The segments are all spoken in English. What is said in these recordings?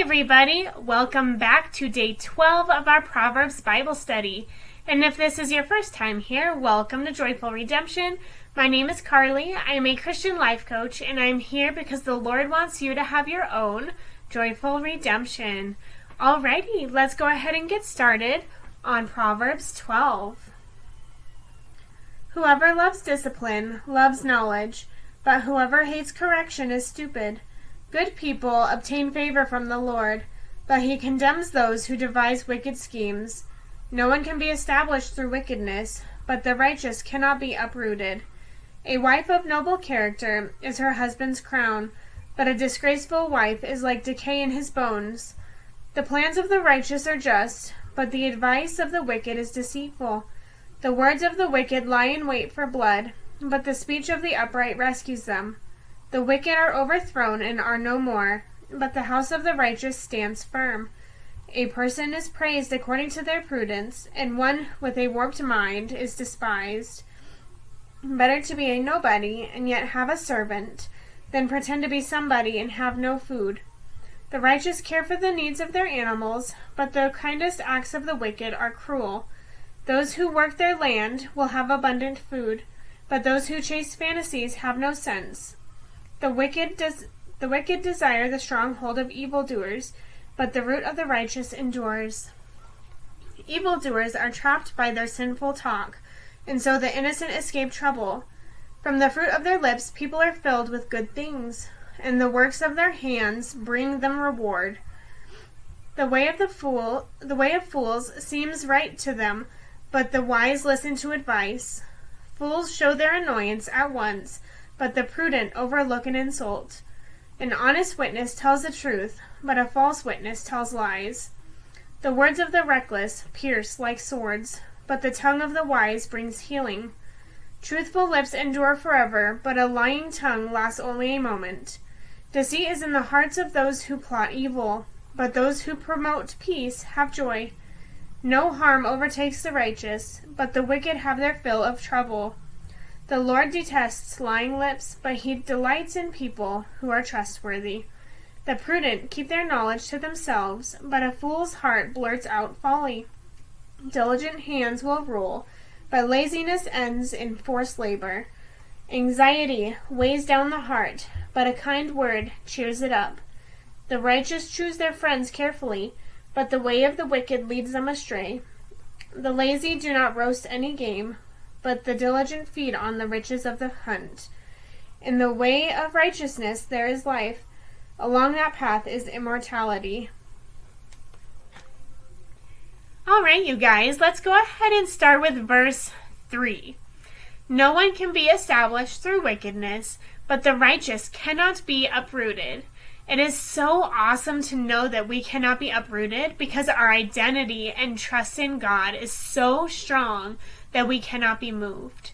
everybody, welcome back to day 12 of our Proverbs Bible Study. And if this is your first time here, welcome to Joyful Redemption. My name is Carly. I am a Christian life coach, and I'm here because the Lord wants you to have your own Joyful Redemption. Alrighty, let's go ahead and get started on Proverbs 12. Whoever loves discipline loves knowledge, but whoever hates correction is stupid. Good people obtain favor from the Lord, but he condemns those who devise wicked schemes. No one can be established through wickedness, but the righteous cannot be uprooted. A wife of noble character is her husband's crown, but a disgraceful wife is like decay in his bones. The plans of the righteous are just, but the advice of the wicked is deceitful. The words of the wicked lie in wait for blood, but the speech of the upright rescues them. The wicked are overthrown and are no more, but the house of the righteous stands firm. A person is praised according to their prudence, and one with a warped mind is despised. Better to be a nobody and yet have a servant than pretend to be somebody and have no food. The righteous care for the needs of their animals, but the kindest acts of the wicked are cruel. Those who work their land will have abundant food, but those who chase fantasies have no sense. The wicked desire the stronghold of evildoers, but the root of the righteous endures. Evildoers are trapped by their sinful talk, and so the innocent escape trouble. From the fruit of their lips people are filled with good things, and the works of their hands bring them reward. The way of fools seems right to them, but the wise listen to advice. Fools show their annoyance at once, but the prudent overlook an insult. An honest witness tells the truth, but a false witness tells lies. The words of the reckless pierce like swords, but the tongue of the wise brings healing. Truthful lips endure forever, but a lying tongue lasts only a moment. Deceit is in the hearts of those who plot evil, but those who promote peace have joy. No harm overtakes the righteous, but the wicked have their fill of trouble. The Lord detests lying lips, but he delights in people who are trustworthy. The prudent keep their knowledge to themselves, but a fool's heart blurts out folly. Diligent hands will rule, but laziness ends in forced labor. Anxiety weighs down the heart, but a kind word cheers it up. The righteous choose their friends carefully, but the way of the wicked leads them astray. The lazy do not roast any game, but the diligent feed on the riches of the hunt. In the way of righteousness there is life. Along that path is immortality. Alright, you guys, let's go ahead and start with verse 3. No one can be established through wickedness, but the righteous cannot be uprooted. It is so awesome to know that we cannot be uprooted because our identity and trust in God is so strong that we cannot be moved.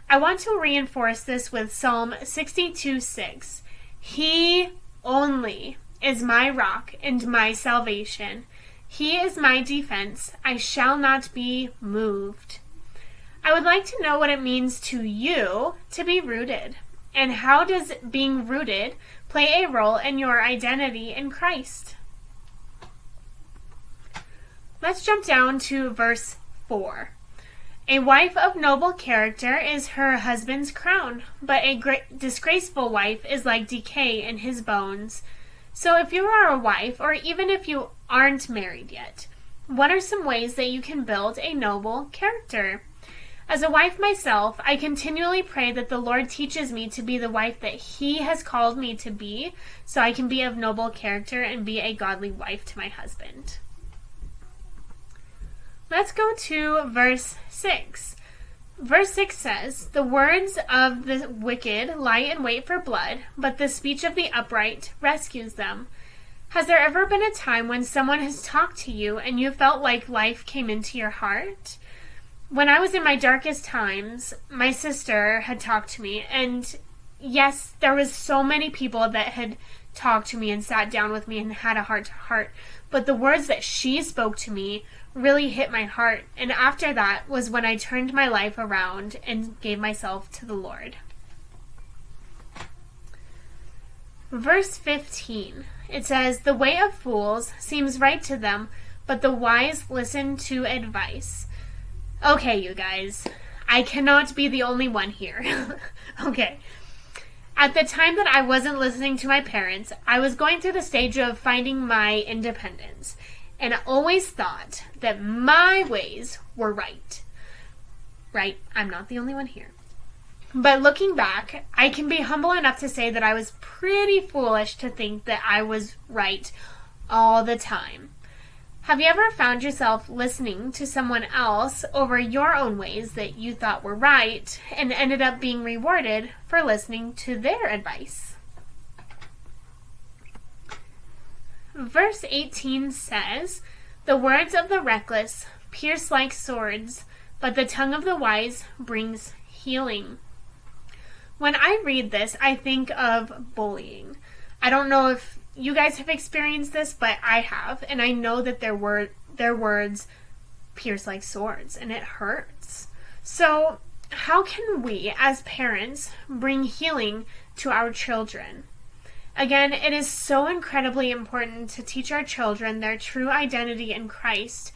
I want to reinforce this with Psalm 62:6. He only is my rock and my salvation. He is my defense. I shall not be moved. I would like to know what it means to you to be rooted, and how does being rooted play a role in your identity in Christ? Let's jump down to verse 4. A wife of noble character is her husband's crown, but a disgraceful wife is like decay in his bones. So if you are a wife, or even if you aren't married yet, what are some ways that you can build a noble character? As a wife myself, I continually pray that the Lord teaches me to be the wife that He has called me to be, so I can be of noble character and be a godly wife to my husband. Let's go to verse 6. Verse 6 says, The words of the wicked lie in wait for blood, but the speech of the upright rescues them. Has there ever been a time when someone has talked to you and you felt like life came into your heart? When I was in my darkest times, my sister had talked to me, and yes, there was so many people that had talked to me and sat down with me and had a heart-to-heart, but the words that she spoke to me really hit my heart, and after that was when I turned my life around and gave myself to the Lord. Verse 15. It says, "The way of fools seems right to them, but the wise listen to advice." Okay, you guys, I cannot be the only one here. Okay. At the time that I wasn't listening to my parents, I was going through the stage of finding my independence, and I always thought that my ways were right. Right? I'm not the only one here. But looking back, I can be humble enough to say that I was pretty foolish to think that I was right all the time. Have you ever found yourself listening to someone else over your own ways that you thought were right and ended up being rewarded for listening to their advice? Verse 18 says, "The words of the reckless pierce like swords, but the tongue of the wise brings healing." When I read this, I think of bullying. I don't know if you guys have experienced this, but I have, and I know that their words pierce like swords, and it hurts. So, how can we, as parents, bring healing to our children? Again, it is so incredibly important to teach our children their true identity in Christ,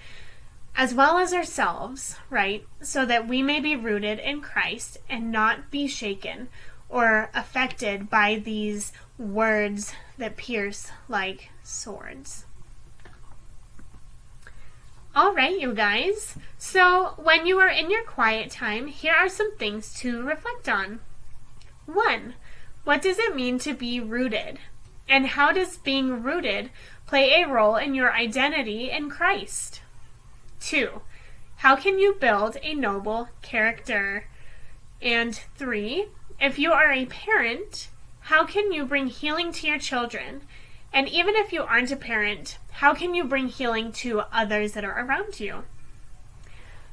as well as ourselves, right? So that we may be rooted in Christ and not be shaken or affected by these words that pierce like swords. All right, you guys. So when you are in your quiet time, here are some things to reflect on. 1, what does it mean to be rooted? And how does being rooted play a role in your identity in Christ? 2, how can you build a noble character? And 3, if you are a parent, how can you bring healing to your children? And even if you aren't a parent, how can you bring healing to others that are around you?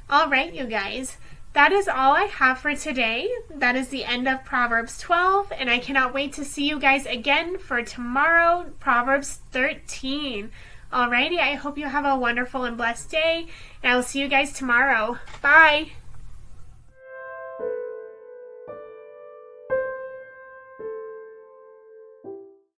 All right, you guys, that is all I have for today. That is the end of Proverbs 12, and I cannot wait to see you guys again for tomorrow, Proverbs 13. Alrighty, I hope you have a wonderful and blessed day, and I will see you guys tomorrow. Bye!